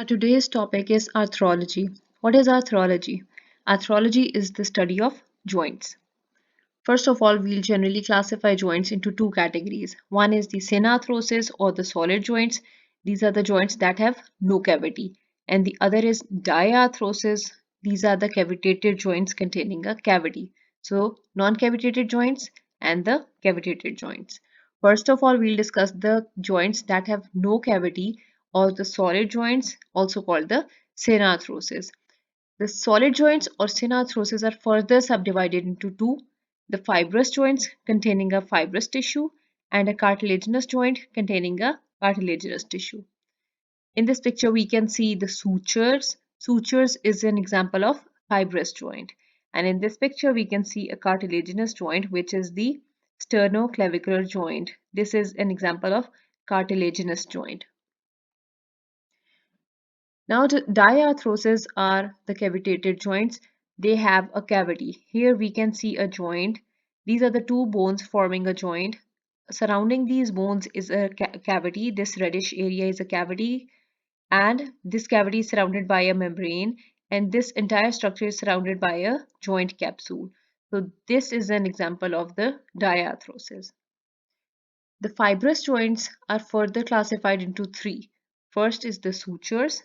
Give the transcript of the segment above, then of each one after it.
Today's topic is arthrology. What is arthrology? Arthrology is the study of joints. First of all, we'll generally classify joints into two categories. One is the synarthrosis or the solid joints. These are the joints that have no cavity. And the other is diarthrosis. These are the cavitated joints containing a cavity. So, non-cavitated joints and the cavitated joints. First of all, we'll discuss the joints that have no cavity or the solid joints, also called the synarthrosis. The solid joints or synarthrosis are further subdivided into two: the fibrous joints containing a fibrous tissue and a cartilaginous joint containing a cartilaginous tissue. In this picture, we can see the sutures. Sutures is an example of fibrous joint. And in this picture, we can see a cartilaginous joint, which is the sternoclavicular joint. This is an example of cartilaginous joint. Now, the diarthrosis are the cavitated joints. They have a cavity. Here we can see a joint. These are the two bones forming a joint. Surrounding these bones is a cavity. This reddish area is a cavity, and this cavity is surrounded by a membrane, and this entire structure is surrounded by a joint capsule. So this is an example of the diarthrosis. The fibrous joints are further classified into three. First is the sutures,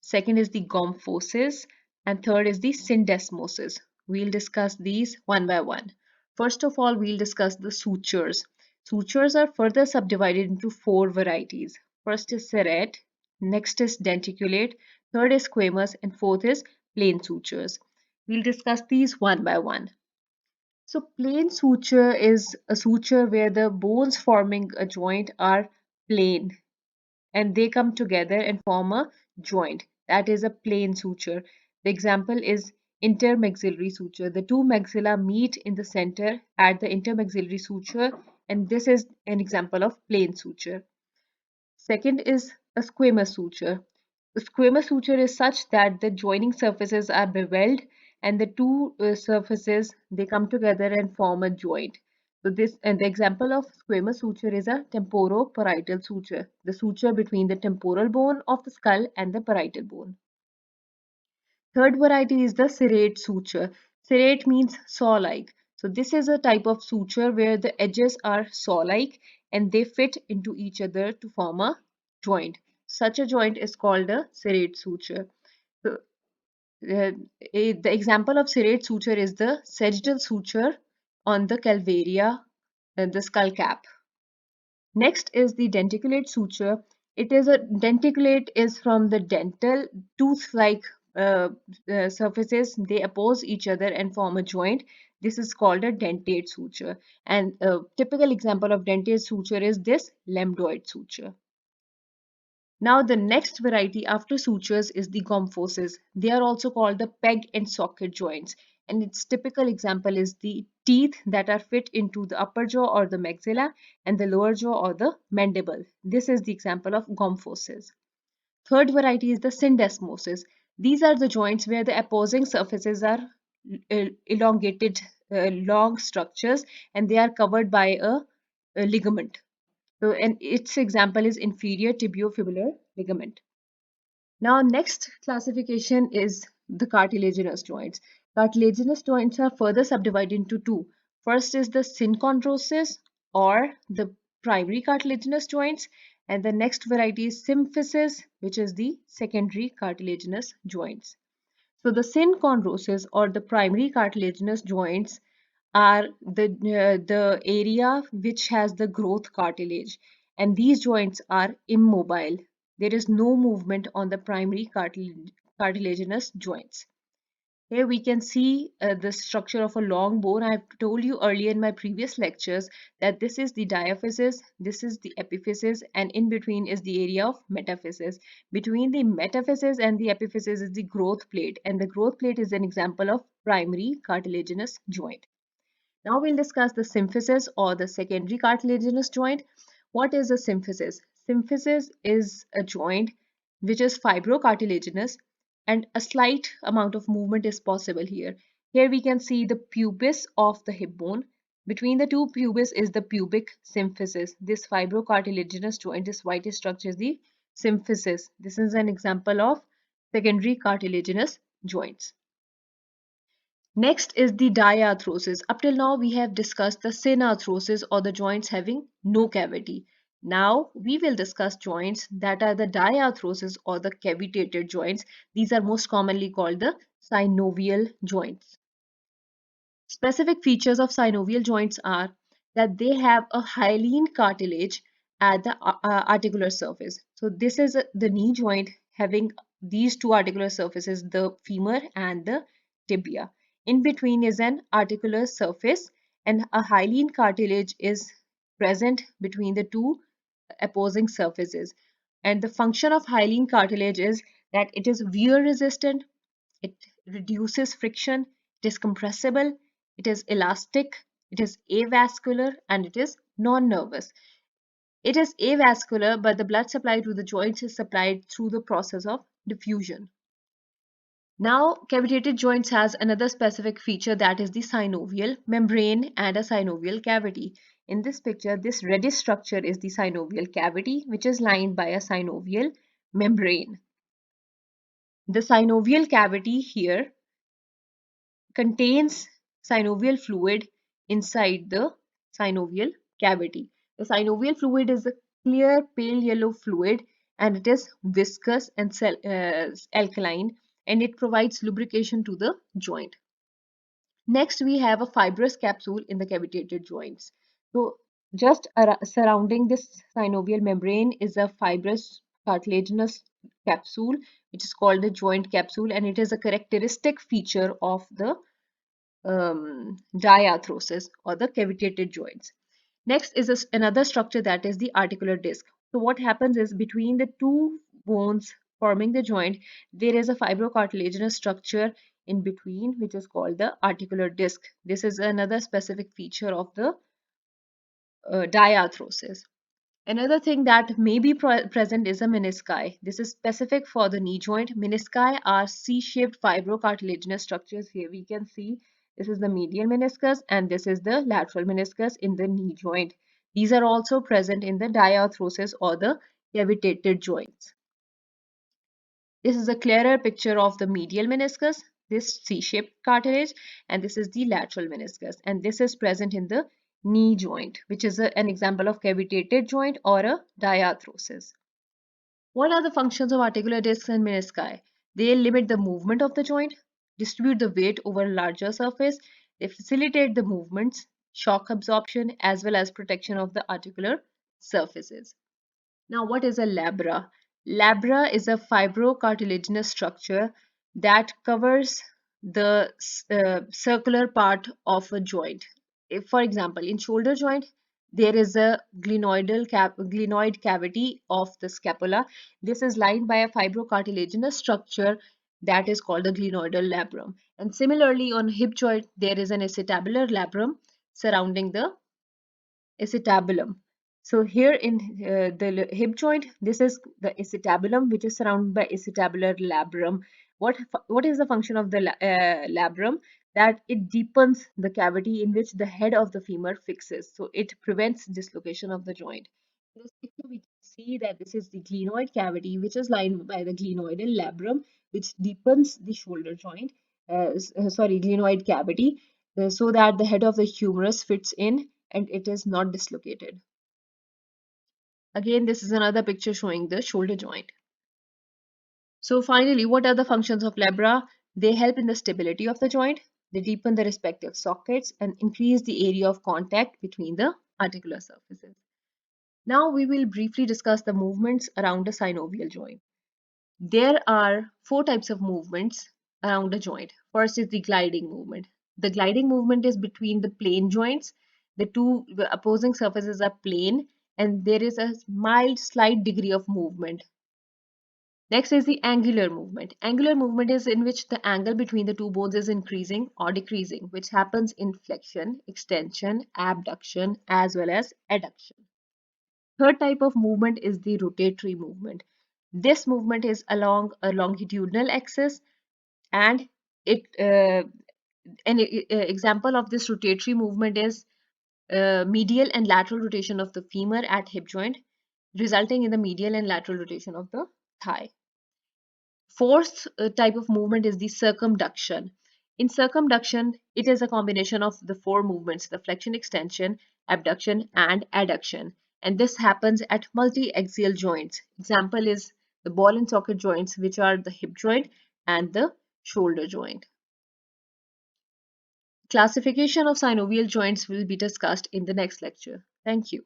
second is the gomphoses, and third is the syndesmoses. We'll discuss these one by one. First of all, we'll discuss the sutures. Sutures are further subdivided into four varieties. First is serrate, next is denticulate, third is squamous, and fourth is plain sutures. We'll discuss these one by one. So plain suture is a suture where the bones forming a joint are plain and they come together and form a joint. That is a plain suture. The example is intermaxillary suture. The two maxilla meet in the center at the intermaxillary suture, and this is an example of plain suture. Second is a squamous suture. The squamous suture is such that the joining surfaces are beveled and the two surfaces they come together and form a joint. So this and the example of squamous suture is a temporoparietal suture, the suture between the temporal bone of the skull and the parietal bone. Third variety is the serrate suture. Serrate means saw-like. So this is a type of suture where the edges are saw-like and they fit into each other to form a joint. Such a joint is called a serrate suture. So, the example of serrate suture is the sagittal suture on the calvaria, the skull cap. Next is the denticulate suture. Denticulate is from the dental tooth-like surfaces. They oppose each other and form a joint. This is called a dentate suture. And a typical example of dentate suture is this lambdoid suture. Now the next variety after sutures is the gomphoses. They are also called the peg and socket joints. And its typical example is the teeth that are fit into the upper jaw or the maxilla and the lower jaw or the mandible. This is the example of gomphoses. Third variety is the syndesmoses. These are the joints where the opposing surfaces are elongated, long structures, and they are covered by a ligament. So, and its example is inferior tibiofibular ligament. Now, next classification is the cartilaginous joints. Cartilaginous joints are further subdivided into two. First is the synchondrosis or the primary cartilaginous joints, and the next variety is symphysis, which is the secondary cartilaginous joints. So, the synchondrosis or the primary cartilaginous joints are the area which has the growth cartilage, and these joints are immobile. There is no movement on the primary cartilaginous joints. Here we can see the structure of a long bone. I have told you earlier in my previous lectures that this is the diaphysis, this is the epiphysis, and in between is the area of metaphysis. Between the metaphysis and the epiphysis is the growth plate, and the growth plate is an example of primary cartilaginous joint. Now we'll discuss the symphysis or the secondary cartilaginous joint. What is a symphysis? Symphysis is a joint which is fibrocartilaginous and a slight amount of movement is possible here. Here we can see the pubis of the hip bone. Between the two pubis is the pubic symphysis. This fibrocartilaginous joint, this whitish structure is the symphysis. This is an example of secondary cartilaginous joints. Next is the diarthrosis. Up till now, we have discussed the synarthrosis or the joints having no cavity. Now, we will discuss joints that are the diarthrosis or the cavitated joints. These are most commonly called the synovial joints. Specific features of synovial joints are that they have a hyaline cartilage at the articular surface. So this is the knee joint having these two articular surfaces, the femur and the tibia. In between is an articular surface and a hyaline cartilage is present between the two opposing surfaces. And the function of hyaline cartilage is that it is wear resistant, it reduces friction, it is compressible, it is elastic, it is avascular, and it is non-nervous. It is avascular, but the blood supply to the joints is supplied through the process of diffusion. Now, cavitated joints has another specific feature, that is the synovial membrane and a synovial cavity. In this picture, this reddish structure is the synovial cavity, which is lined by a synovial membrane. The synovial cavity here contains synovial fluid inside the synovial cavity. The synovial fluid is a clear pale yellow fluid and it is viscous and alkaline, and it provides lubrication to the joint. Next, we have a fibrous capsule in the cavitated joints. So just surrounding this synovial membrane is a fibrous cartilaginous capsule, which is called the joint capsule, and it is a characteristic feature of the diarthrosis or the cavitated joints. Next is another structure, that is the articular disc. So what happens is between the two bones forming the joint, there is a fibrocartilaginous structure in between, which is called the articular disc. This is another specific feature of the diarthrosis. Another thing that may be present is a menisci. This is specific for the knee joint. Menisci are C-shaped fibrocartilaginous structures. Here we can see this is the medial meniscus and this is the lateral meniscus in the knee joint. These are also present in the diarthrosis or the cavitated joints. This is a clearer picture of the medial meniscus, this C-shaped cartilage, and this is the lateral meniscus. And this is present in the knee joint, which is an example of cavitated joint or a diarthrosis. What are the functions of articular discs and menisci? They limit the movement of the joint, distribute the weight over a larger surface, they facilitate the movements, shock absorption, as well as protection of the articular surfaces. Now, what is a labra? Labra is a fibrocartilaginous structure that covers the circular part of a joint. If, for example, in shoulder joint, there is a glenoid cavity of the scapula. This is lined by a fibrocartilaginous structure that is called the glenoidal labrum. And similarly, on hip joint, there is an acetabular labrum surrounding the acetabulum. So here in the hip joint, this is the acetabulum, which is surrounded by acetabular labrum. What is the function of the labrum? That it deepens the cavity in which the head of the femur fixes. So it prevents dislocation of the joint. In this picture, we can see that this is the glenoid cavity, which is lined by the glenoidal labrum, which deepens the shoulder joint, glenoid cavity, so that the head of the humerus fits in and it is not dislocated. Again, this is another picture showing the shoulder joint. So finally, what are the functions of labra? They help in the stability of the joint, they deepen the respective sockets and increase the area of contact between the articular surfaces. Now we will briefly discuss the movements around a synovial joint. There are four types of movements around a joint. First is the gliding movement. The gliding movement is between the plane joints. The opposing surfaces are plane and there is a mild slight degree of movement. Next is the angular movement. Angular movement is in which the angle between the two bones is increasing or decreasing, which happens in flexion, extension, abduction, as well as adduction. Third type of movement is the rotatory movement. This movement is along a longitudinal axis and an example of this rotatory movement is medial and lateral rotation of the femur at hip joint. resulting in the medial and lateral rotation of the thigh. Fourth type of movement is the circumduction. In circumduction, it is a combination of the four movements, the flexion, extension, abduction, and adduction. And this happens at multi-axial joints. Example is the ball and socket joints, which are the hip joint and the shoulder joint. Classification of synovial joints will be discussed in the next lecture. Thank you.